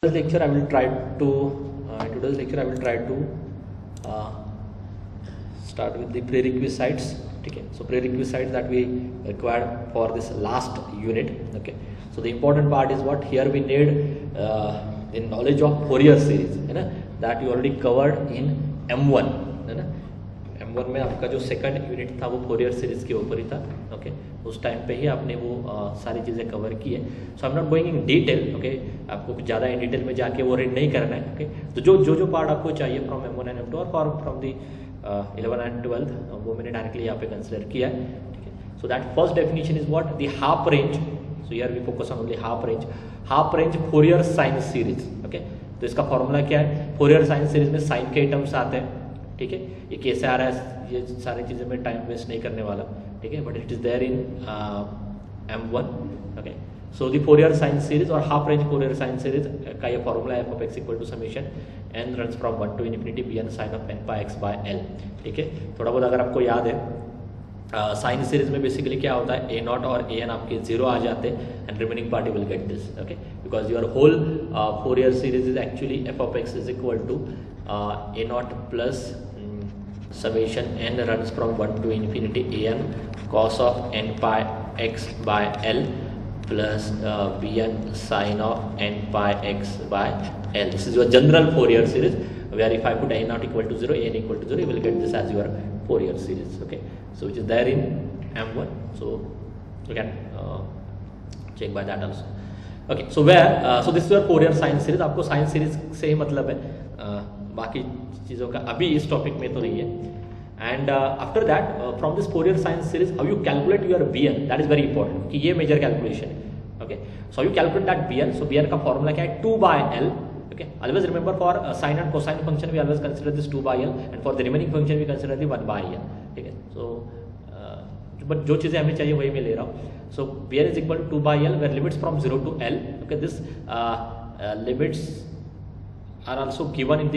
lecture I will try to in today's lecture I will try to start with the prerequisites. Okay, so prerequisites that we required for this last unit. Okay, so the important part is what here we need the knowledge of Fourier series, है ना, that you already covered in M1, है ना. M1 में आपका जो second unit था वो Fourier series के ऊपर ही था. ओके, उस टाइम पे ही आपने वो सारी चीज़ें कवर की है. So I am not going in detail. Okay, आपको कुछ ज़्यादा इन डिटेल में जाके वो रीड नहीं करना है. ओके, तो जो पार्ट आपको चाहिए फ्रॉम M1 एंड M2 और फ्रॉम दी 11 एंड 12 वो मैंने डायरेक्टली यहाँ पे कंसिडर किया है. ठीक है, so that first definition is what the half range. So here we focus on only half range Fourier sine series. Okay, तो इसका फॉर्मूला क्या है? फोरियर साइन सीरीज में साइन के टर्म्स आते हैं. ठीक है, ये कैसे आ रहा है, ये सारी चीज़ें मैं टाइम वेस्ट नहीं करने वाला. ठीक है, but it is there in M1. Okay, so the Fourier sine series और half range Fourier sine series का ये फॉर्मूला है f(x) equal to summation n runs from 1 to infinity bn sine of n by x by l. ठीक है, थोड़ा बहुत अगर आपको याद है साइन सीरीज में बेसिकली क्या होता है, a नॉट और an आपके 0 आ जाते हैं and remaining part will get this. Okay, because your whole Fourier series is actually f(x) is equal to a naught plus summation n runs from 1 to infinity an cos of n pi x by l plus bn sin of n pi x by l. This is your general Fourier series where if I put a not equal to 0, an equal to 0, you will get this as your Fourier series. Okay, so which is there in M1. So you can check by that also. Okay, so where so this is your Fourier sine series. आपको sine series से ही मतलब है, बाकी चीज़ों का अभी इस topic में तो नहीं है. And after that from this Fourier sine series how you calculate your bn, that is very important कि ये मेजर कैलकुलेशन है. Okay, so you calculate that bn. So bn का फॉर्मूला क्या है? 2/l. Okay, always remember for sine and cosine function we always consider this 2/l and for the remaining function we consider the 1/l. ठीक है, so but जो चीज़ें हमें चाहिए वही मैं ले रहा हूँ. So bn is equal to 2/l where limits from 0 to l. Okay, this limits are also given in the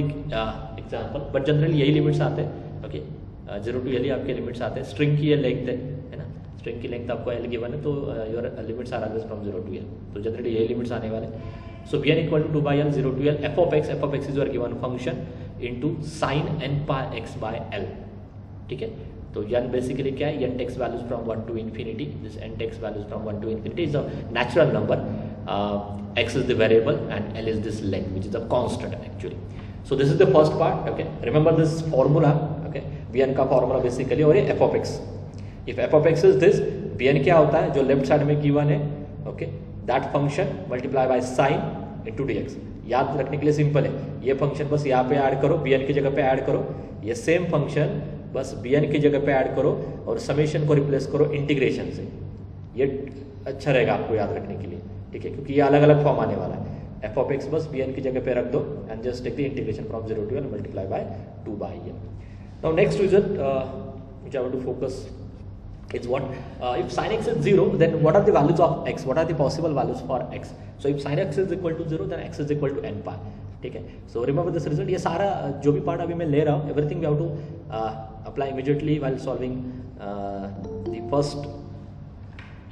example, but generally यही लिमिट्स आते हैं. ओके, 0 to l ही आपके लिमिट्स आते हैं. स्ट्रिंग की ये लेंथ है ना, स्ट्रिंग की लेंथ आपको l गिवन है, तो your limits are always from 0 to l. तो जनरली यही लिमिट्स आने वाले. So bn equal to 2/l 0 to l f(x) is your given function into sin n pi x by l. ठीक है, तो n बेसिकली क्या है? n takes values from 1 to infinity. This n takes values from 1 to infinity is a natural number. X is the variable and l is this length which is a constant actually. So this is the first part. Okay, remember this formula. Okay, bn का formula basically और ये f(x). If f(x) is this, bn क्या होता है? जो left side में given है. Okay, that function multiply by sine into dx. याद रखने के लिए सिंपल है, ये फंक्शन बस यहाँ पे ऐड करो, bn की जगह पे ऐड करो. ये सेम फंक्शन बस bn की जगह पे ऐड करो और समेशन को रिप्लेस करो इंटीग्रेशन से. ये अच्छा रहेगा आपको याद रखने के लिए. ठीक है, क्योंकि ये अलग अलग फॉर्म आने वाला है. f(x) बस bn की जगह पे रख दो and just take the integration from 0 to l multiply by 2/l. Now next result which I want to focus is what if sin x is 0, then what are the values of x? What are the possible values for x? So if sin x is equal to 0, then x is equal to n pi. ठीक है, so remember this result. ये सारा जो भी part अभी मैं ले रहा हूँ, everything we have to apply immediately while solving the first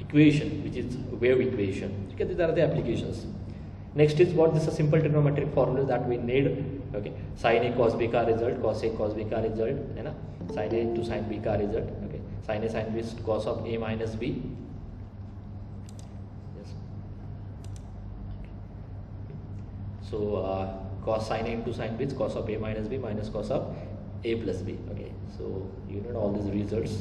equation, which is wave equation. ठीक है, these are the applications. Next is what? This is a simple trigonometric formula that we need. Okay, sin a cos b का result, cos a cos b का result, है ना, sin a to sin b का result. Okay, sin a sin b is cos of a minus b. Yes. So cos sin a into sin b is cos of a minus b minus cos of a plus b. Okay, so you know all these results.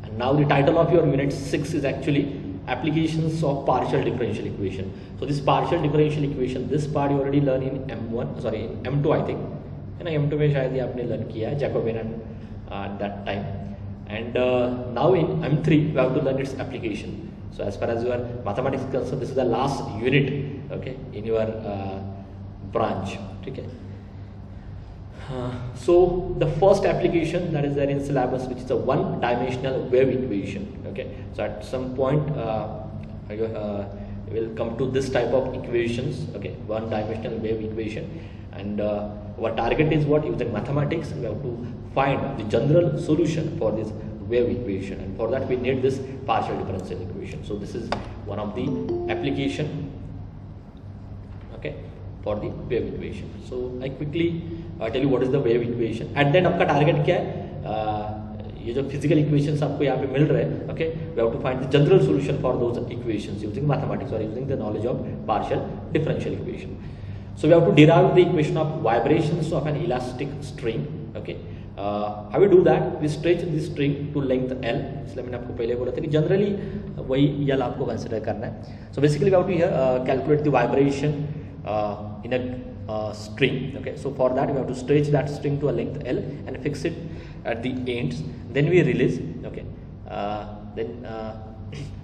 And now the title of your unit 6 is actually applications of partial differential equation. So this partial differential equation, this part you already learn in in M2 I think, है ना. M2 में शायद ये आपने learn किया है Jacobian at that time. And now in M3 you have to learn its application. So as far as your mathematics is concerned, this is the last unit, okay, in your branch. ठीक है. So the first application that is there in syllabus, which is a one-dimensional wave equation. Okay, so at some point we will come to this type of equations. Okay, one-dimensional wave equation, and our target is what? Using mathematics, we have to find the general solution for this wave equation, and for that we need this partial differential equation. So this is one of the application. Okay, for the wave equation. So I quickly tell you what is the wave equation. At the end आपका target क्या है? ये जो physical equations आपको यहाँ पे मिल रहे हैं, okay, we have to find the general solution for those equations using mathematics or using the knowledge of partial differential equation. So we have to derive the equation of vibrations of an elastic string, okay. How we do that? We stretch the string to length L. इसलिए मैंने आपको पहले बोला था कि generally वही L आपको consider करना है. So basically we have to here calculate the vibration in a string, okay. So for that we have to stretch that string to a length L and fix it at the ends. Then we release, okay.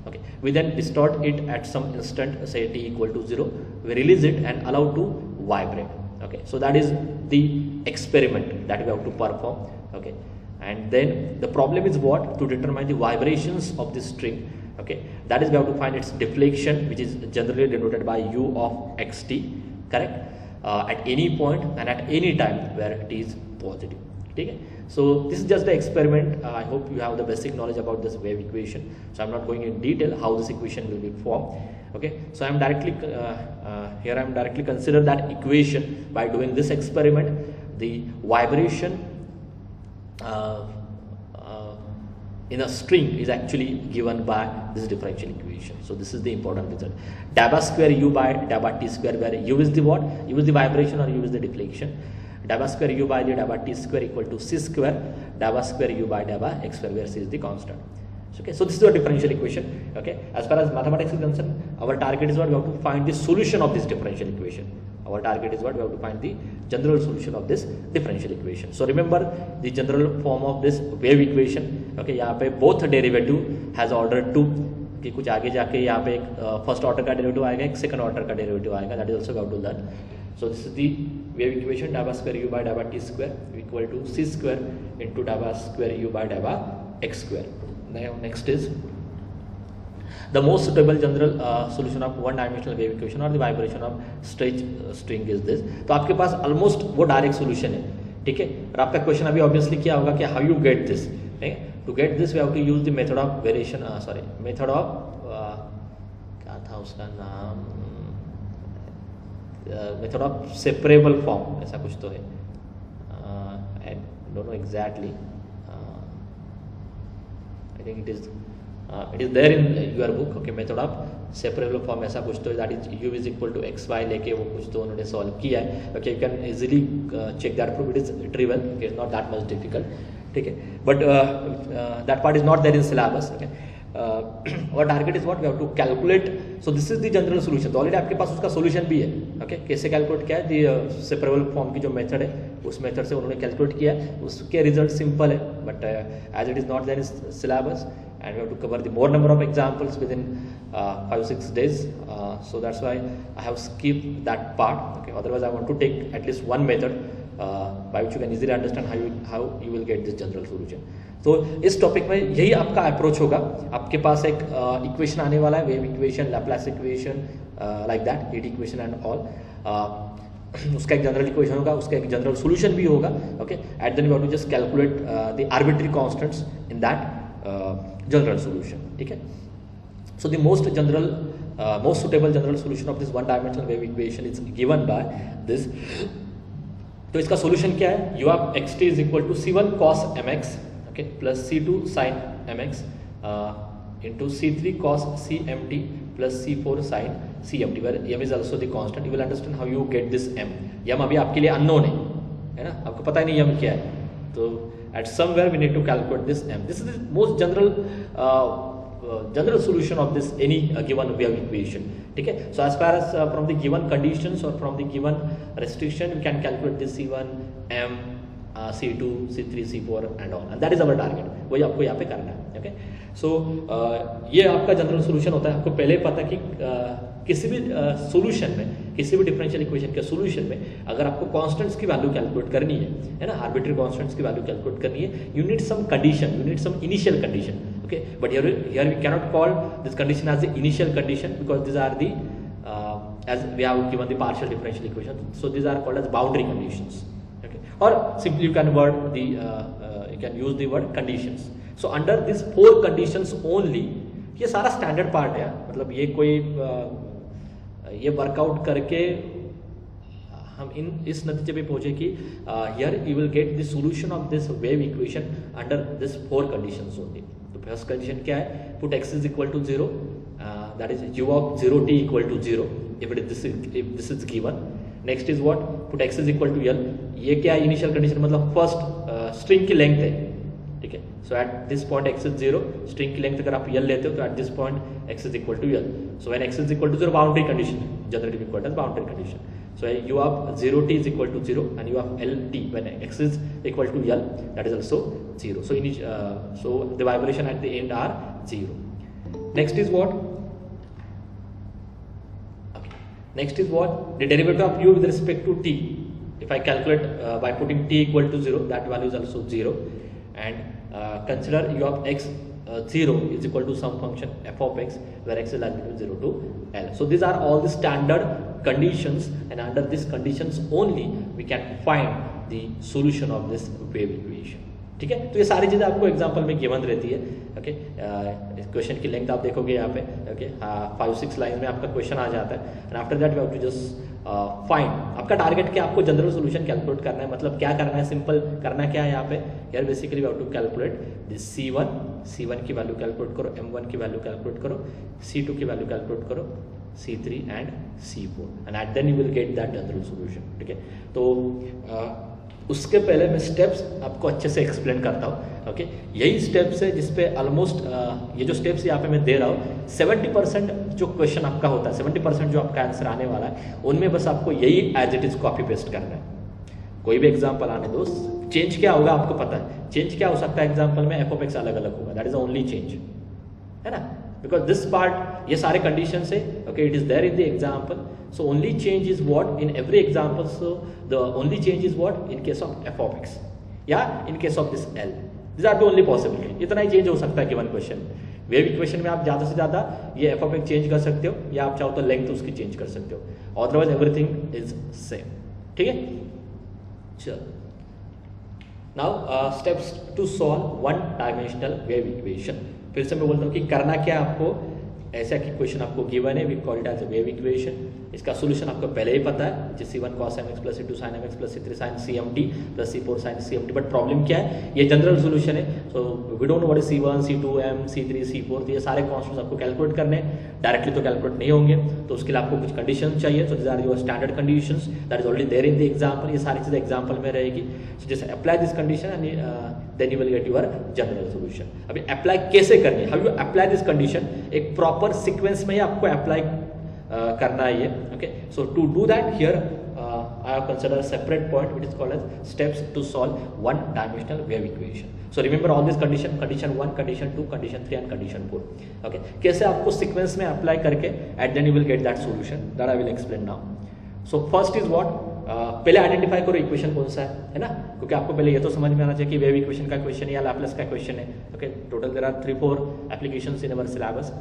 Okay, we then distort it at some instant, say t equal to 0. We release it and allow to vibrate, okay. So that is the experiment that we have to perform, okay. And then the problem is what? To determine the vibrations of this string, okay. That is we have to find its deflection, which is generally denoted by u of xt, correct, at any point and at any time where t is positive. Okay. So this is just the experiment. I hope you have the basic knowledge about this wave equation. So I'm not going in detail how this equation will be formed. Okay. So I'm directly here I'm directly consider that equation by doing this experiment. The vibration in a string is actually given by this differential equation. So this is the important result. Dabba square u by dabba t square, where u is the what? U is the vibration or u is the deflection. Dabba square u by the dabba t square equal to c square dabba square u by dabba x square, where c is the constant. Okay, so this is a differential equation. Okay, as far as mathematics is concerned, our target is what? We have to find the solution of this differential equation. Our target is what? We have to find the general solution of this differential equation. So remember the general form of this wave equation. Okay, यहाँ पे both derivative has order 2. कि कुछ आगे जाके यहाँ पे एक first order का डेरिवेटिव आएगा, एक सेकंड ऑर्डर का डेरिवेटिव आएगा. That is also we have to learn. So this is the wave equation. Dabba square u by dabba t square equal to c square into dabba square u by dabba x square. Now next is the most suitable general solution of one dimensional wave equation or the vibration of stretch string is this. तो आपके पास almost वो direct solution है, ठीक है. और आपका question अभी obviously क्या होगा कि how you get this. To get this we have to use the method of variation, sorry method of क्या था उसका नाम, मेथड ऑफ सेपरेबल फॉर्म, ऐसा कुछ तो है. I don't know exactly. I think it is there in your book. Okay, method of separable form ऐसा कुछ तो, that is u is equal to x y लेके वो कुछ तो उन्होंने सॉल्व किया है. Okay, you can easily check that proof. It is trivial, it is not that much difficult, ठीक है. But that part is not there in syllabus. Okay, और target is what we have to calculate. So this is the general solution. तो already आपके पास उसका solution भी है. Okay, कैसे कैलकुलेट किया है, दी सेपरेबल फॉर्म की जो मेथड है उस मेथड से उन्होंने कैलकुलेट किया है. उसके रिजल्ट सिंपल है, but as it is not there in syllabus and we have to cover the more number of examples within 5-6 days, so that's why I have skipped that part. Okay, otherwise I want to take at least one method by which you can easily understand how you will get this general solution. तो इस topic में यही आपका approach होगा. आपके पास एक equation आने वाला है, wave equation, Laplace equation, like that, heat equation and all. उसका एक जनरल इक्वेशन होगा, उसका एक जनरल सोल्यूशन भी होगा. Okay, at then you have to just calculate the arbitrary constants in that general solution. ठीक है. So the most suitable general solution of this one dimensional wave equation is given by this. तो इसका solution क्या है? u of xt is equal to c1 cos mx, okay, plus c2 sin mx into c3 cos cmt plus c4 sin cmt, where m is also the constant. You will understand how you get this m. m अभी आपके लिए unknown है ना, आपको पता ही नहीं m क्या है. तो at somewhere we need to calculate this m. This is the most general solution of this any given wave equation. ठीक है. So as far as from the given conditions or from the given restriction, we can calculate this c1, m, c2, c3, c4 and all, and that is our target. वही आपको यहाँ पे करना है. Okay. So ये आपका general solution होता है. आपको पहले पता कि किसी भी सोल्यूशन में, किसी भी डिफरेंशियल इक्वेशन के सोल्यूशन में अगर आपको कांस्टेंट्स की वैल्यू कैलकुलेट करनी है ना, आर्बिट्री कांस्टेंट्स की वैल्यू कैलकुलेट करनी है, you need some condition, you need some initial condition. Okay, but here we cannot call this condition as the initial condition because this are the as we have given the partial differential equation, so these are called as boundary conditions. Okay, or simply you can word the you can use the word conditions. So under these 4 conditions only, ये सारा standard part है. मतलब ये कोई ये workout करके हम इस नतीजे पे पहुंचे कि here you will get the solution of this wave equation under this 4 conditions only. तो फर्स्ट कंडीशन क्या है, put x is equal to 0, that is u of 0t equal to 0 if this is given. Next is what, put x is equal to l, ये क्या है initial condition, मतलब first string की length है, ठीक है। So at this point x is 0, string की length अगर आप l लेते हो तो at this point x is equal to l। So when x is equal to 0 boundary condition, generally we call it as boundary condition. So u of 0t is equal to 0 and u of lt when x is equal to l, that is also 0. So the vibration at the end are 0. Next is what? Okay. Next is what? The derivative of u with respect to t. If I calculate by putting t equal to 0, that value is also 0. And consider u of x 0 is equal to some function f of x where x is likely to 0 to l. So these are all the standard conditions, and under these conditions only we can find the solution of this wave equation, ठीक है। तो ये सारी चीज़ें आपको example में given रहती है, ओके। क्वेश्चन की लेंथ आप देखोगे यहाँ पे, ओके, 5-6 लाइन में आपका क्वेश्चन आ जाता है, and after that you have to just find. आपका टारगेट क्या, आपको जनरल सोल्यूशन कैलकुलेट करना है, मतलब क्या करना है, सिंपल करना क्या है यहाँ पे, यार basically you have to calculate this C1 की वैल्यू कैलकुलेट करो, M1 की वैल्यू कैलकुलेट करो, C2 की वैल्यू कैलकुलेट करो, C3 and C4, and at then you will get that general solution, ठीक है। तो उसके पहले मैं स्टेप्स आपको अच्छे से एक्सप्लेन करता हूँ, ओके। यही स्टेप्स है जिसपे ऑलमोस्ट ये जो स्टेप्स यहाँ पे मैं दे रहा हूँ, 70% जो क्वेश्चन आपका होता है, 70% जो आपका आंसर आने वाला है, उनमें बस आपको यही as it is copy paste करना है। कोई भी एग्जाम्पल आने दो, चेंज क्या होगा आपको पता है, चेंज क्या हो सकता है एग्जाम्पल में, एफ ऑफ एक्स अलग अलग होगा, दैट इज ओनली चेंज, है ना, बिकॉज दिस पार्ट, ये सारे कंडीशन है, okay, it is there in the example. So only change is what in every example. So the only change is what in case of f of x, yeah, in case of this L. These are the only possibility. इतना ही change हो सकता है given question. Wave equation में आप ज़्यादा से ज़्यादा ये f of x चेंज कर सकते हो, या आप चाहो तो लेंथ उसकी चेंज कर सकते हो, अदरवाइज एवरीथिंग इज सेम, ठीक है। चलो, now steps to solve one dimensional wave equation. फिर से मैं बोलता हूँ कि करना क्या आपको, ऐसा कि क्वेश्चन आपको गिवन है, we call it as a wave equation. इसका सोल्यूशन आपको पहले ही पता है, जिस C1 cos mx plus C2 sin mx plus C3 sin CMT plus C4 sin CMT। But problem क्या है, ये जनरल सोल्यूशन है, so we don't know what is C1 C2 M C3 C4, तो ये सारे कॉन्स्टेंट्स आपको calculate करने हैं, डायरेक्टली तो कैलकुलेट नहीं होंगे, तो उसके लिए आपको कुछ कंडीशन चाहिए। So this are your standard conditions that is already there in the example. ये सारी चीज़ें एग्जांपल में रहेगी, so just apply this condition and then you will get your general solution. अभी अप्लाई कैसे करनी है, how you apply this condition, एक प्रॉपर सीक्वेंस में ही आपको अप्लाई करना है ये, okay. So to do that here I have considered a separate point which is called as steps to solve one dimensional wave equation. So remember all these condition 1, condition 2, condition 3 and condition 4, okay। कैसे आपको sequence में apply करके and then you will get that solution that I will explain now. So first is what, पहले identify करो equation कौन सा है ना, क्योंकि आपको पहले ये तो समझ में आना चाहिए कि वेव इक्वेशन का क्वेश्चन है या लैपलेस का क्वेश्चन है, okay. Total there are 3-4 applications in our syllabus.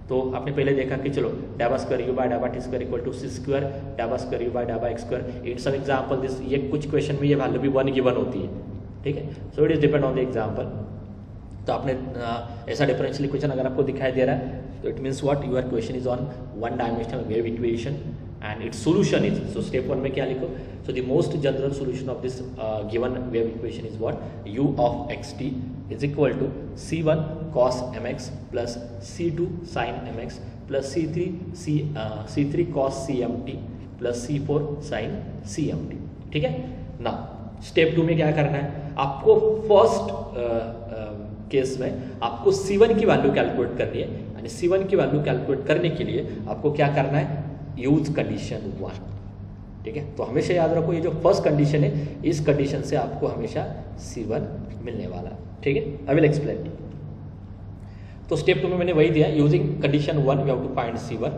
तो आपने पहले देखा कि चलो डाबा स्क्वायर यू बाय डाबा t square equal to c square, डाबा स्क्वायर यू बाय डाबा एक्स स्क्वायर। इन सब एग्जाम्पल दिस, ये कुछ क्वेश्चन में ये वैल्यू भी 1 गिवन होती है, ठीक है। So it is depend on the example. तो आपने ऐसा डिफरेंशियल इक्वेशन अगर आपको दिखाई दे रहा है, तो it means what, your question is on one dimensional wave equation and its solution is, so step 1 में क्या लिखो, so the most general solution of this given wave equation is what, u of xt is equal to c1 cos mx plus c2 sin mx plus c3 cos cmt plus c4 sin cmt, ठीक है ना। Step 2 में क्या करना है, आपको first case में आपको c1 की वैल्यू कैलकुलेट करनी है, यानी c1 की वैल्यू कैलकुलेट करने के लिए आपको क्या करना है, यूज कंडीशन 1, ठीक है। तो हमेशा याद रखो, ये जो फर्स्ट कंडीशन है, इस कंडीशन से आपको हमेशा C1 मिलने वाला है, ठीक है। I will explain. तो स्टेप 2 में मैंने वही दिया, using condition 1 we have to find C1।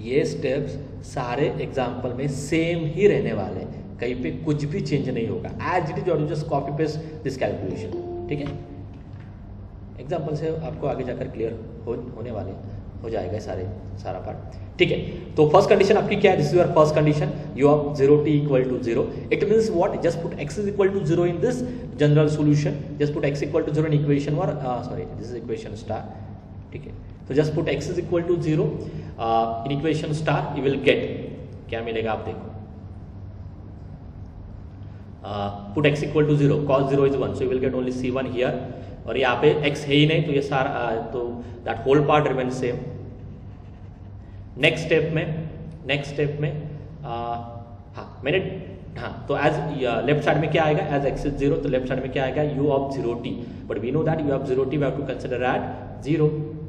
ये स्टेप्स सारे एग्जाम्पल में सेम ही रहने वाले हैं, कहीं पे कुछ भी चेंज नहीं होगा, एज इट इज, और just copy paste this calculation, ठीक है। एग्जाम्पल से आपको आगे जाकर क्लियर होने वाले हो जाएगा सारा पार्ट, ठीक है। तो फर्स्ट कंडीशन आपकी क्या है, this is your first condition, u of 0t equal to 0। It means what, just put x is equal to 0 in this general solution, just put x equal to 0 in equation 1, sorry this is equation star, ठीक है। तो just put x is equal to 0 in equation star, you will get, क्या मिलेगा आप देखो, put x equal to 0, cos 0 is 1, so you will get only C1 here, और यहाँ पे x है ही नहीं तो ये सारा तो that whole part remain same. Next step में तो एज लेफ्ट साइड में क्या आएगा, एज x इज 0, तो लेफ्ट साइड में क्या आएगा, u of 0t, but we know that u of 0t we have to consider at 0,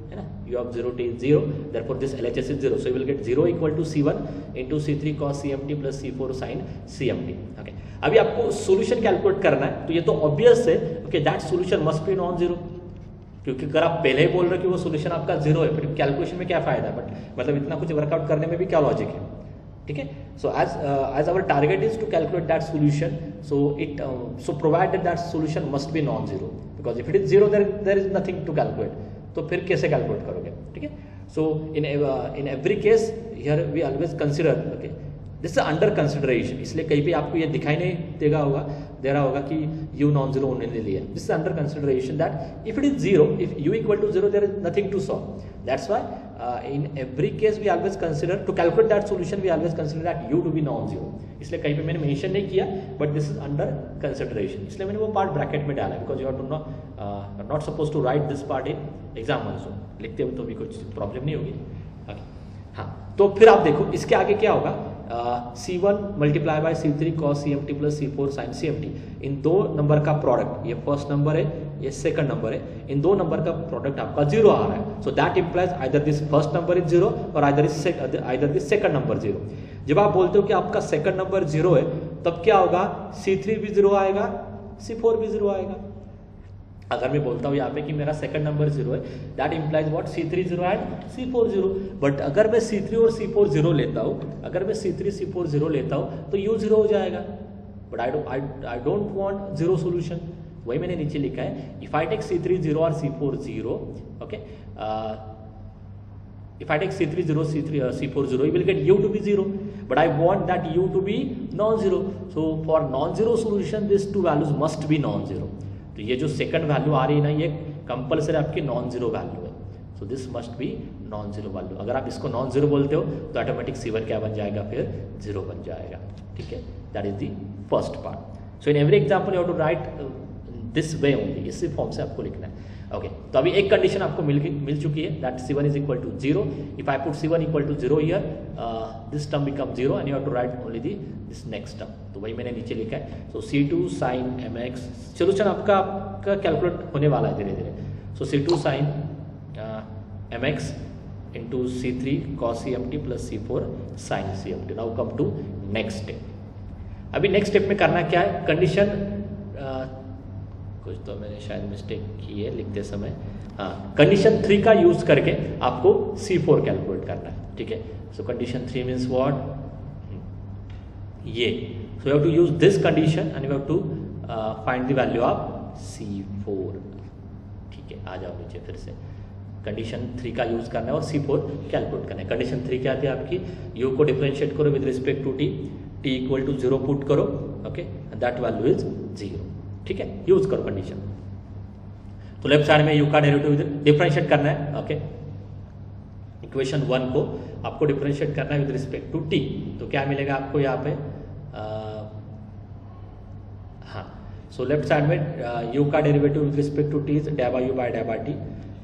है ना, u of 0t is 0, therefore this LHS is 0, so you will get 0 equal to C1 into C3 cos CMT plus C4 sin CMT। Okay, अभी आपको solution calculate करना है, तो ये तो obvious है, okay, that solution must be non zero, क्योंकि अगर आप पहले ही बोल रहे हो कि वो सोल्यूशन आपका 0 है, फिर कैलकुलेशन में क्या फायदा है, बट मतलब इतना कुछ वर्कआउट करने में भी क्या लॉजिक है, ठीक है। So as our target is to calculate that solution, so provided that solution must be non zero, because if it is 0 there is nothing to calculate, तो फिर कैसे कैलकुलेट करोगे, ठीक है। So in every case here we always consider, okay, this is under consideration, इसलिए कहीं भी आपको ये दिखाई नहीं दे रहा होगा कि u नॉन जीरो होने ले लिया, this is under consideration that if it is 0, if u equal to 0 there is nothing to solve, that's why in every case we always consider to calculate that solution, we always consider that u to be non zero, इसलिए कहीं पे मैंने mention नहीं किया, but this is under consideration, इसलिए मैंने वो part bracket में डाला, because you are to not suppose to write this part in exam also, लिखते हुए तो भी कुछ प्रॉब्लम नहीं होगी। हाँ, तो फिर आप देखो इसके आगे क्या होगा, C1 multiply by C3 cos CMT plus C4 sin CMT, इन दो नंबर का प्रोडक्ट, ये फर्स्ट नंबर है, ये सेकंड नंबर है, इन दो नंबर का प्रोडक्ट आपका 0 आ रहा है, so that implies either this first number is 0 और आइदर दिस सेकंड नंबर 0। जब आप बोलते हो कि आपका सेकंड नंबर 0 है, तब क्या होगा, C3 भी 0 आएगा, C4 भी 0 आएगा। अगर मैं बोलता हूँ यहाँ पे कि मेरा सेकंड नंबर 0 है, that implies what, C3 0 and C4 0, but अगर मैं C3 और C4 0 लेता हूँ, अगर मैं C3 C4 0 लेता हूँ तो U 0 हो जाएगा, but I don't want zero solution, वही मैंने नीचे लिखा है, इफ आई टेक C3 0 और C4 0, okay, if I take C3 0, C4 0, you will get U to be 0, but I want that U to be non-zero, so for non-zero solution these two values must be non-zero, तो ये जो second value आ रही है ना, ये compulsory आपकी non zero value है, so this must be non zero value. अगर आप इसको नॉन जीरो बोलते हो तो ऑटोमेटिक C1 क्या बन जाएगा, फिर 0 बन जाएगा, ठीक है, that is the first part. So in every example you have to write this way only, इसी फॉर्म से आपको लिखना है, ओके। तो अभी एक कंडीशन आपको मिल चुकी है, that C1 is equal to 0, if I put C1 equal to 0 here, this term become 0 and you have to write only this next term, तो वही मैंने नीचे लिखा है। सो C2 sin mx, सोल्यूशन आपका कैलकुलेट होने वाला है धीरे धीरे, so C2 sin mx into C3 cos CMT plus C4 sin CMT। Now come to next step. अभी नेक्स्ट स्टेप में करना क्या है, कंडीशन कुछ तो मैंने शायद मिस्टेक की है लिखते समय, हाँ, कंडीशन 3 का यूज करके आपको C4 कैलकुलेट करना है, ठीक है। सो कंडीशन 3 मीन्स व्हाट, ये, so you have to use this condition and you have to find the value of C4, ठीक है। आ जाओ नीचे, फिर से कंडीशन 3 का यूज करना है और C4 कैलकुलेट करना है। कंडीशन 3 क्या थी आपकी, U को डिफरेंशिएट करो with respect to t equal to 0 put करो, ओके, दैट वैल्यू इज 0, ठीक है, यूज करो कंडीशन। तो लेफ्ट साइड में U का डेरिवेटिव डिफरेंशिएट करना है, ओके, इक्वेशन 1 को आपको डिफरेंशिएट करना है विद रिस्पेक्ट टू t, तो क्या मिलेगा आपको यहाँ पे, हाँ, सो लेफ्ट साइड में U का derivative with respect to t is डा बाय U बाय डा बाय t,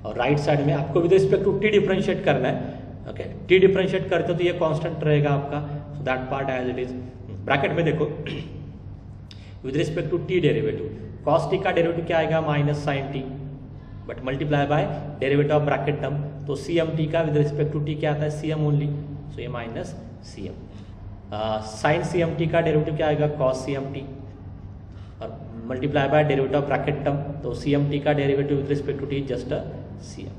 और राइट साइड में आपको with respect to t differentiate करना है, ओके, t डिफरेंशिएट करते हो तो ये कांस्टेंट रहेगा आपका, so that part as it is. Bracket में देखो with respect to t derivative, cos t का डेरिवेटिव क्या आएगा, minus sin t, but multiply by derivative of bracket term, तो CMT का विद रिस्पेक्ट टू t क्या आता है, CM ओनली, सो ये माइनस CM। sin CMT का डेरिवेटिव क्या आएगा, cos CMT, और multiply by derivative of bracket term, तो CMT का derivative with respect to t just CM,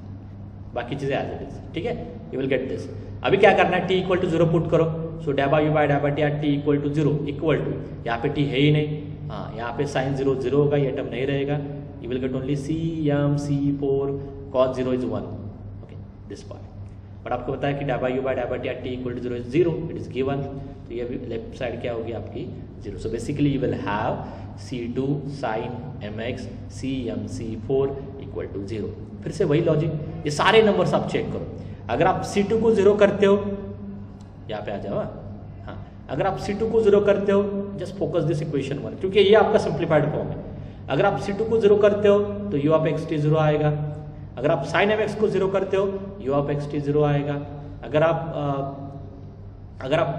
बाकी चीजें एज इट इज, ठीक है, यू विल गेट दिस। अभी क्या करना है, t इक्वल टू 0 पुट करो, सो डा बाय U बाय डा by t at t equal to 0 equal to, यहाँ पे t है ही नहीं, हाँ, यहाँ पे sin 0 0 होगा, ये टर्म नहीं रहेगा, you will get only CM C4 cos 0 is 1, okay, this part, but आपको बताया कि डा बाय U बाय डा by t at t equal to 0 is 0, it is given, तो ये लेफ्ट साइड क्या होगी आपकी 0, so basically you will have C2 sin mx CM C4 equal to 0। फिर से वही लॉजिक, ये सारे नंबर्स आप चेक करो, अगर आप C2 को 0 करते हो, यहाँ पे आ जाओ, हाँ, अगर आप C2 को 0 करते हो, जस्ट फोकस दिस इक्वेशन 1, क्योंकि ये आपका सिंप्लीफाइड फॉर्म है। अगर आप C2 को 0 करते हो तो u ऑफ xt 0 आएगा। अगर आप sin mx को 0 करते हो u ऑफ xt 0 आएगा। अगर आप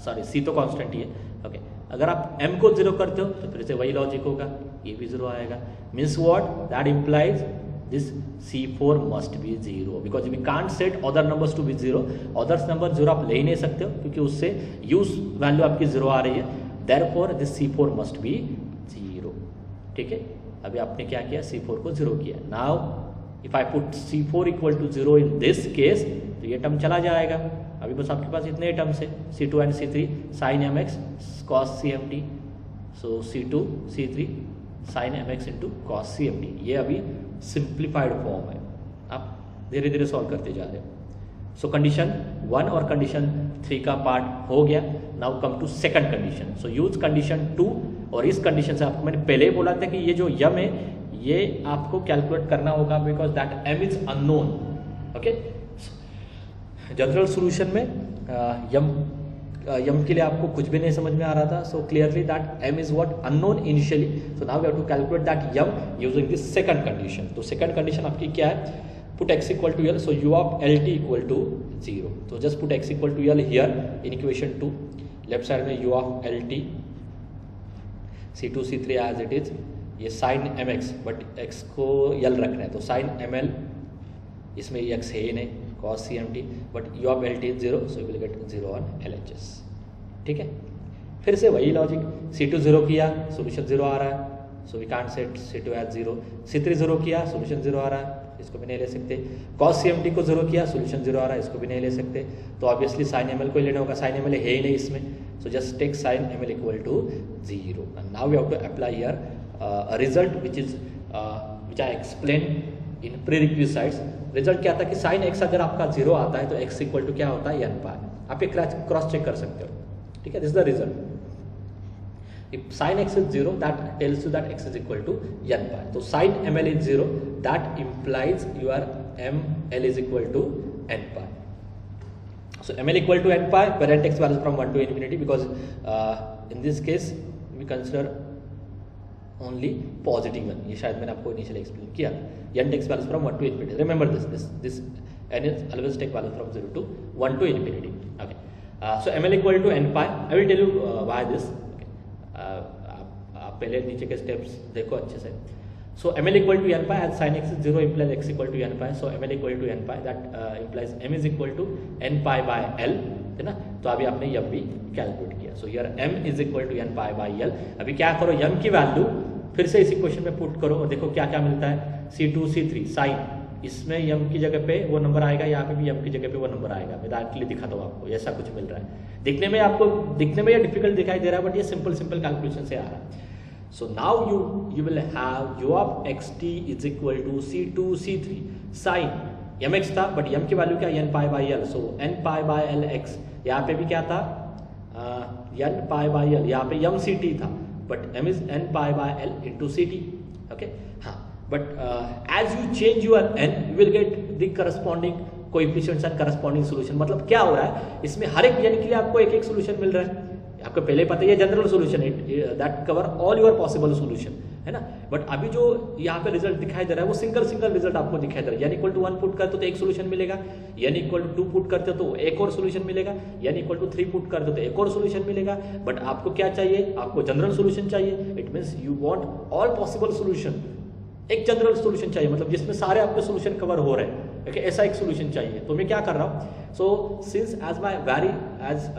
सॉरी C तो कांस्टेंट ही है, ओके। अगर आप m को 0 करते हो तो फिर से वही लॉजिक होगा, ये भी 0 आएगा। Means what, that implies this C4 must be 0 because we can't set other numbers to be 0। Others number 0 आप ले ही नहीं सकते हो क्योंकि उससे यूज वैल्यू आपकी 0 आ रही है। Therefore this C4 must be 0। ठीक है, अभी आपने क्या किया, C4 को 0 किया। Now if I put C4 equal to 0 in this case, तो ये टर्म चला जाएगा। अभी बस आपके पास इतने टर्म्स है, C2 and C3 sin mx cos cmt। So C2 C3 sin mx into cos cmt, ये अभी सिंप्लीफाइड फॉर्म है। आप धीरे धीरे सॉल्व करते जा रहे हो। सो कंडीशन 1 और कंडीशन 3 का पार्ट हो गया। Now come to second condition. So use condition 2, और इस कंडीशन से आपको मैंने पहले ही बोला था कि ये जो यम है ये आपको कैलकुलेट करना होगा because that m is unknown. Okay, general solution में यम के लिए आपको कुछ भी नहीं समझ में आ रहा था। So clearly that m is what, unknown initially. So now we have to calculate that m using this second condition. तो सेकंड कंडीशन आपकी क्या है, put x equal to l, so u of lt equal to 0। तो just put x equal to l here in equation 2। Left side में u of lt, C2 C3 as it is, ये sin mx, but x को l रखना है तो sin ml, इसमें x है ही नहीं, cos cmt, but u of lt is 0, so you will get 0 on LHS। ठीक है, फिर से वही लॉजिक, C2 0 किया, सोल्यूशन 0 आ रहा है, so we can't set C2 as 0। C3 0 किया, सोल्यूशन 0 आ रहा है, इसको भी नहीं ले सकते। cos cmt को 0 किया, सोल्यूशन 0 आ रहा है, इसको भी नहीं ले सकते। तो ऑब्वियसली sin ml को लेना होगा, sin ml है ही नहीं इसमें, so just take sin ml equal to 0 and now we have to apply here a result which I explained in prerequisites। Result क्या था कि sin x अगर आपका 0 आता है तो x इक्वल टू क्या होता है, n पाई। आप ये क्रॉस चेक कर सकते हो। ठीक है, this is the result. If sin x is 0 that tells you that x is equal to n pi। तो sin ml is 0, that implies your ml is equal to n pi। So ml equal to n pi, where n takes values from 1 to infinity, because in this case we consider only positive one। ये शायद मैंने आपको initially explain किया। n takes values from 1 to infinity। Remember this n is always take values from 0 to 1 to infinity। Okay, so ml equal to n pi। I will tell you why this। Okay, आप पहले नीचे के steps देखो अच्छे से। So ml equal to n pi, as sin x is 0 implies x equal to n pi, so ml equal to n pi, that implies m is equal to n pi by l, है ना। तो अभी आपने यम भी calculate किया। So here m is equal to n pi by l। अभी क्या करो, यम की वैल्यू फिर से इस इक्वेशन में पुट करो और देखो क्या क्या मिलता है। C2 C3 sin, इसमें यम की जगह पे वो नंबर आएगा, यहाँ पे भी यम की जगह पे वो नंबर आएगा। मैं डायरेक्टली दिखाता हूँ आपको, ऐसा कुछ मिल रहा है। दिखने में ये डिफिकल्ट दिखाई दे रहा है, बट ये सिंपल कैलकुलेशन से आ रहा है। So now you will have u of xt is equal to C2 C3 sin mx था, बट m की वैल्यू क्या, n pi by l, so n pi by l x। यहाँ पे भी क्या था, n pi by l, यहाँ पे m ct था, but m is n pi by l into ct। okay, हाँ, but as you change your n you will get the corresponding coefficients and corresponding solution। मतलब क्या हो रहा है इसमें, हर एक n के लिए आपको एक सोल्यूशन मिल रहा है। आपको पहले पता है ये जनरल सॉल्यूशन है, that cover all your possible solution, है ना। बट अभी जो यहाँ पे रिजल्ट दिखाई दे रहा है वो सिंगल रिजल्ट आपको दिखाई दे रहा है। n इक्वल टू 1 पुट करते हो तो एक सोल्यूशन मिलेगा, n इक्वल टू 2 पुट करते हो तो एक और सोल्यूशन मिलेगा, n इक्वल टू 3 पुट करते हो तो एक और सोल्यूशन मिलेगा। बट आपको क्या चाहिए, आपको जनरल सोल्यूशन चाहिए। It means you want all possible solution, एक जनरल सोल्यूशन चाहिए, मतलब जिसमें सारे आपके सोल्यूशन कवर हो रहे हैं। ओके, ऐसा एक सोल्यूशन चाहिए। तो मैं क्या कर रहा हूँ, so since as my vary as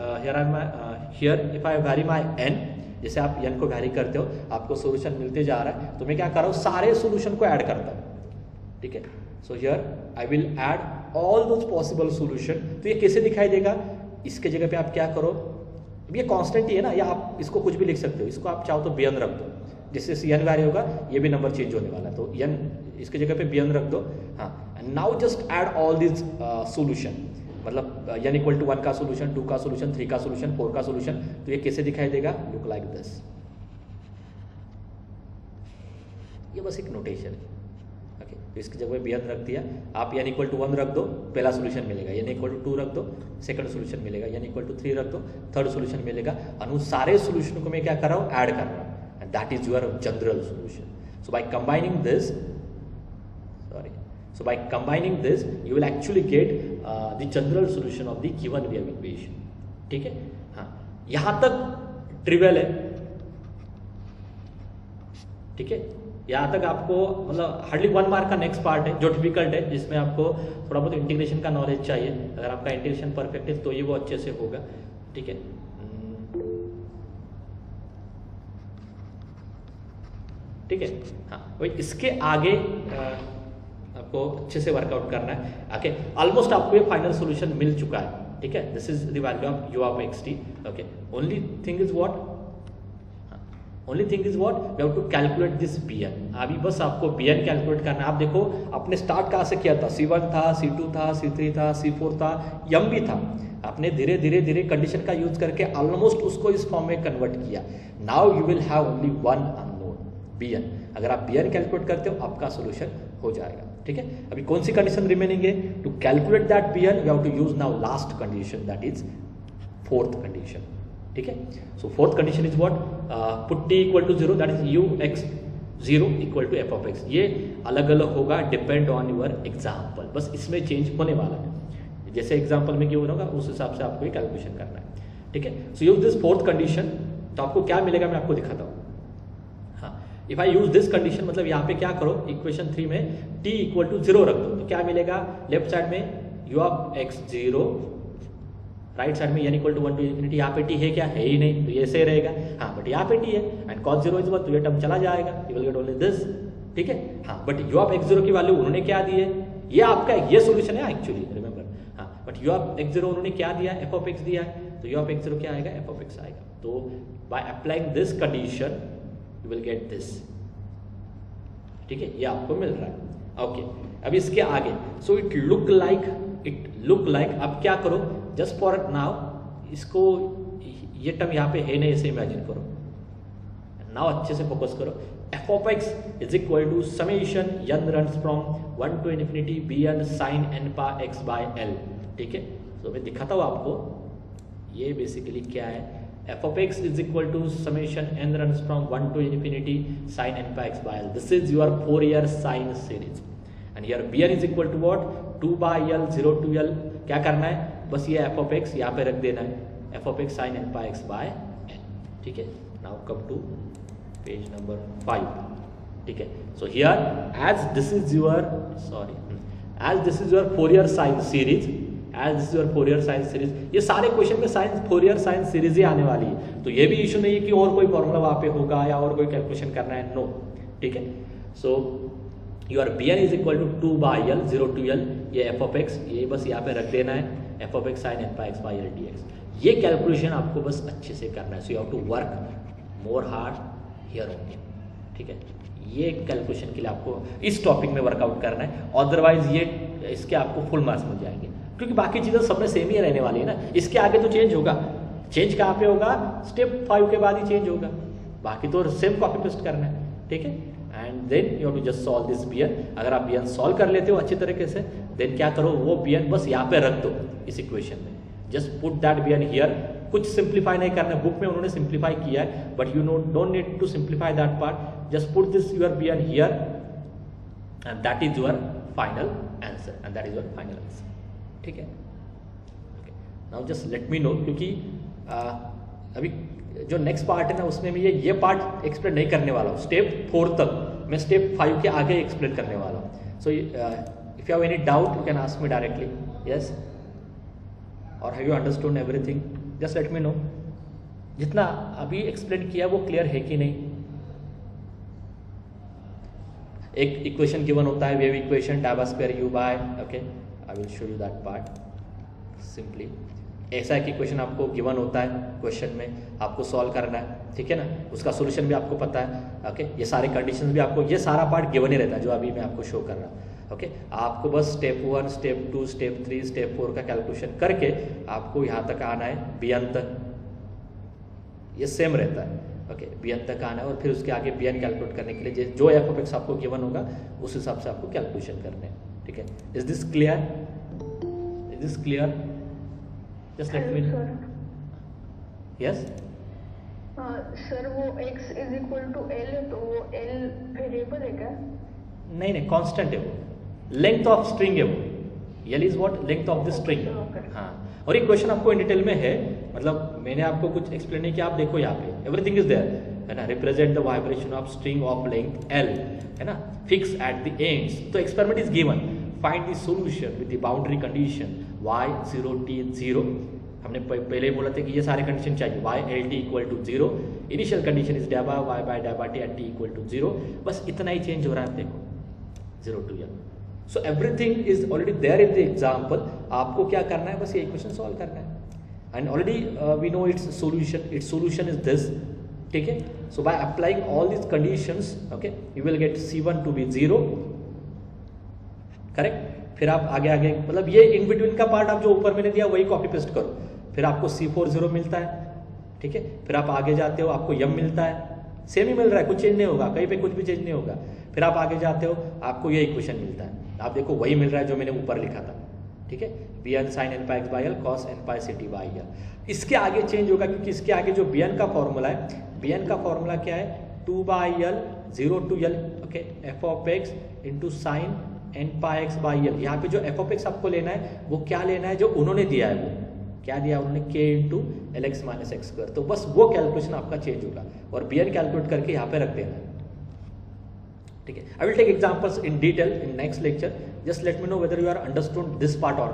here if I vary my n, जैसे आप n को वैरी करते हो आपको सोल्यूशन मिलते जा रहा है, तो मैं क्या कर रहा हूँ, सारे सोल्यूशन को ऐड करता हूँ। ठीक है, so here I will add all those possible solution. तो ये कैसे दिखाई देगा, इसके जगह पे आप क्या करो, ये कांस्टेंट ही है ना, या आप इसको कुछ भी लिख सकते हो, इसको आप चाहो तो bn रख दो, जिससे n वैरी होगा ये भी नंबर चेंज होने वाला है, तो n इसके जगह पे bn रख दो। हाँ, and now just add all this solution, मतलब n इक्वल टू 1 का सोल्यूशन, 2 का सोल्यूशन, 3 का सोल्यूशन, 4 का सोल्यूशन। तो ये कैसे दिखाई देगा, लुक लाइक दिस। ये बस एक नोटेशन है, ओके, तो इसकी जगह बी एन रख दिया, आप एन इक्वल टू 1 रख दो, पहला सोल्यूशन मिलेगा, एन इक्वल टू 2 रख दो, सेकंड सोल्यूशन मिलेगा, एन इक्वल टू 3 रख दो, थर्ड सोल्यूशन मिलेगा। और सारे सोल्यूशन को मैं क्या कर रहा हूँ, ऐड कर रहा हूँ, and that is your general solution. So by combining this, so by combining this you will actually get the general solution of the given wave equation। ठीक है, हाँ, यहां तक ट्रिवियल है, ठीक है, यहां तक आपको मतलब हार्डली 1 मार्क का नेक्स्ट पार्ट है जो डिफिकल्ट है, जिसमें आपको थोड़ा बहुत इंटीग्रेशन का नॉलेज चाहिए। अगर आपका इंटीग्रेशन परफेक्ट है तो ये वो अच्छे से होगा। ठीक है, ठीक है, हाँ, वही इसके आगे आपको अच्छे से वर्कआउट करना है। ओके, ऑलमोस्ट आपको ये फाइनल सॉल्यूशन मिल चुका है। ठीक है, this is the value of u of xt। Okay, only thing is what, we have to calculate this bn। अभी बस आपको bn कैलकुलेट करना है। आप देखो आपने स्टार्ट कहाँ से किया था, c1 था, c2 था, c3 था, c4 था, m भी था। आपने धीरे धीरे धीरे कंडीशन का यूज करके ऑलमोस्ट उसको इस फॉर्म में कन्वर्ट किया। Now you will have only one unknown bn। अगर आप bn कैलकुलेट करते हो आपका सोल्यूशन हो जाएगा। ठीक है, अभी कौन सी कंडीशन रिमेनिंग है, to calculate that bn we have to use now last condition, that is fourth condition. ठीक है, so fourth condition is what, put t equal to 0, that is u x 0 equal to f of x। ये अलग अलग होगा depend on your example, बस इसमें change होने वाला है, जैसे एग्जाम्पल में क्यों होगा उस हिसाब से आपको ये कैलकुलेशन करना है। ठीक है, सो यूज दिस फोर्थ कंडीशन, तो आपको क्या मिलेगा मैं आपको दिखाता हूँ। If I use this condition, मतलब यहाँ पे क्या करो, इक्वेशन 3 में t इक्वल टू 0 रख दो, तो क्या मिलेगा, लेफ्ट साइड में u of x 0, right side में n equal to 1 to infinity. यहाँ पे t है क्या, है ही नहीं, तो ये ऐसे रहेगा। हाँ, बट यहाँ पे t है एंड cos 0 इज 1, तो ये टर्म चला जाएगा, you will get only this. ठीक है, हाँ, बट u ऑफ x 0 की वैल्यू उन्होंने क्या दी है, ये आपका ये सोल्यूशन है एक्चुअली, रिमेंबर। हाँ, बट u ऑफ x 0 उन्होंने क्या दिया, f ऑफ x दिया है, तो u ऑफ x 0 क्या आएगा, f ऑफ x आएगा। तो by applying this condition you will get this. ठीक है, ये आपको मिल रहा है। ओके, अब इसके आगे, सो इट लुक लाइक, अब क्या करो, जस्ट फॉर नाउ इसको, ये टर्म यहाँ पे है नहीं, इसे इमेजिन करो। नाउ अच्छे से फोकस करो, f of x is equal to summation n runs from 1 to infinity bn sin n pi x by l। ठीक है, तो मैं दिखाता हूँ आपको, ये बेसिकली क्या है, f of x is equal to summation n runs from 1 to infinity sin n by x by l. This is your Fourier sine series. And here bn is equal to what? 2 by l 0 to l. क्या करना है, बस ये f of x यहाँ पे रख देना है, f of x sin n by x by l। ठीक है, now come to page number 5। ठीक है, so here as this is your Fourier sine series, ये सारे क्वेश्चन में फोरियर साइन सीरीज ही आने वाली है, तो ये भी इशू नहीं है कि और कोई फॉर्मूला वहां पे होगा या और कोई कैलकुलेशन करना है, नो। ठीक है, so your bn is equal to 2 by l 0 to l, ये f ऑफ x, ये बस यहाँ पे रख देना है, f of x sin n by x by l dx। ये कैलकुलेशन आपको बस अच्छे से करना है, so you have to work more hard here only. ठीक है, ये कैलकुलेशन के लिए आपको इस टॉपिक में वर्कआउट करना है, अदरवाइज ये इसके आपको फुल मार्क्स मिल जाएंगे, क्योंकि बाकी चीज़ें सब में सेम ही रहने वाली है ना। इसके आगे तो चेंज होगा, चेंज कहाँ पे होगा, स्टेप 5 के बाद ही चेंज होगा, बाकी तो सेम कॉपी पेस्ट करना है। ठीक है, and then you have to just solve this bn। अगर आप bn सॉल्व कर लेते हो अच्छी तरीके से, देन क्या करो, वो bn बस यहाँ पे रख दो इस इक्वेशन में, just put that bn here. कुछ सिंप्लीफाई नहीं करना, बुक में उन्होंने सिंप्लीफाई किया है, but you don't need to simplify that part, just put this your bn here and that is your final answer, and that is your final answer. ठीक है, now just let me know, क्योंकि अभी जो next part है ना, उसमें मैं ये पार्ट एक्सप्लेन नहीं करने वाला हूँ, स्टेप 4 तक, मैं स्टेप 5 के आगे एक्सप्लेन करने वाला हूँ। So if you have any doubt you can ask me directly, yes, और have you understood everything, just let me know. जितना अभी एक्सप्लेन किया वो क्लियर है कि नहीं। एक इक्वेशन गिवन होता है, वेव इक्वेशन, डावा square u by, okay, I will show you that part simply. ऐसा एक इक्वेशन आपको गिवन होता है क्वेश्चन में, आपको सॉल्व करना है, ठीक है ना, उसका सॉल्यूशन भी आपको पता है, ओके, ये सारे कंडीशंस भी आपको, ये सारा पार्ट गिवन ही रहता है जो अभी मैं आपको शो कर रहा हूँ, ओके। आपको बस स्टेप 1, स्टेप 2, स्टेप 3, स्टेप 4 का कैलकुलेशन करके आपको यहाँ तक आना है, bn तक, ये सेम रहता है, ओके bn तक आना है और फिर उसके आगे bn कैलकुलेट करने के लिए जो एफ ऑफ एक्स आपको गिवन होगा उस हिसाब से आपको कैलकुलेशन करने हैं, ठीक है। Is this clear? Is this clear? Just let me yes sir वो x is equal to L, तो वो एल वेरिएबल है क्या? नहीं कांस्टेंट है वो, लेंथ ऑफ स्ट्रिंग है वो, L is what, length of the string. हाँ, और ये क्वेश्चन आपको इन डिटेल में है, मतलब मैंने आपको कुछ एक्सप्लेन नहीं किया, आप देखो यहाँ पे एवरीथिंग इज देयर, है ना। Represent the vibration of string of length L, है ना, फिक्स एट द एंड्स। तो experiment is given, find the solution with the boundary condition y 0 t 0। हमने पहले बोला था कि ये सारे कंडीशन चाहिए, y l t equal to 0, initial condition is डेबा y बाय डेबा t at t equal to 0। बस इतना ही चेंज हो रहा है, देखो 0 to l। So everything is already there in the example, आपको क्या करना है, बस ये इक्वेशन सॉल्व करना है। And already we know its solution is this, ठीक है। So by applying all this conditions, okay, you will get c1 to be 0, correct. फिर आप आगे मतलब ये इन बिटवीन का पार्ट आप जो ऊपर मैंने दिया वही कॉपी पेस्ट करो, फिर आपको c4 0 मिलता है, ठीक है। फिर आप आगे जाते हो, आपको m मिलता है, सेम ही मिल रहा है, कुछ चेंज नहीं होगा, कहीं पे कुछ भी चेंज नहीं होगा। फिर आप आगे जाते हो, आपको ये इक्वेशन मिलता है, आप देखो वही मिल रहा है जो मैंने ऊपर लिखा था, ठीक है, bn sin n pi x by l cos n pi ct by l। इसके आगे चेंज होगा क्योंकि इसके आगे जो bn का फॉर्मूला है, bn का फॉर्मूला क्या है, 2 by l 0 to l, okay, f of x into sin n pi x by l। यहाँ पे जो f of x आपको लेना है वो क्या लेना है, जो उन्होंने दिया है, वो क्या दिया उन्होंने, k into L x minus x square. तो बस वो कैलकुलेशन आपका चेंज होगा और bn कैलकुलेट करके यहाँ पे रख देना है, ठीक है। I will take examples in detail in next lecture, just let me know whether you are understood this part और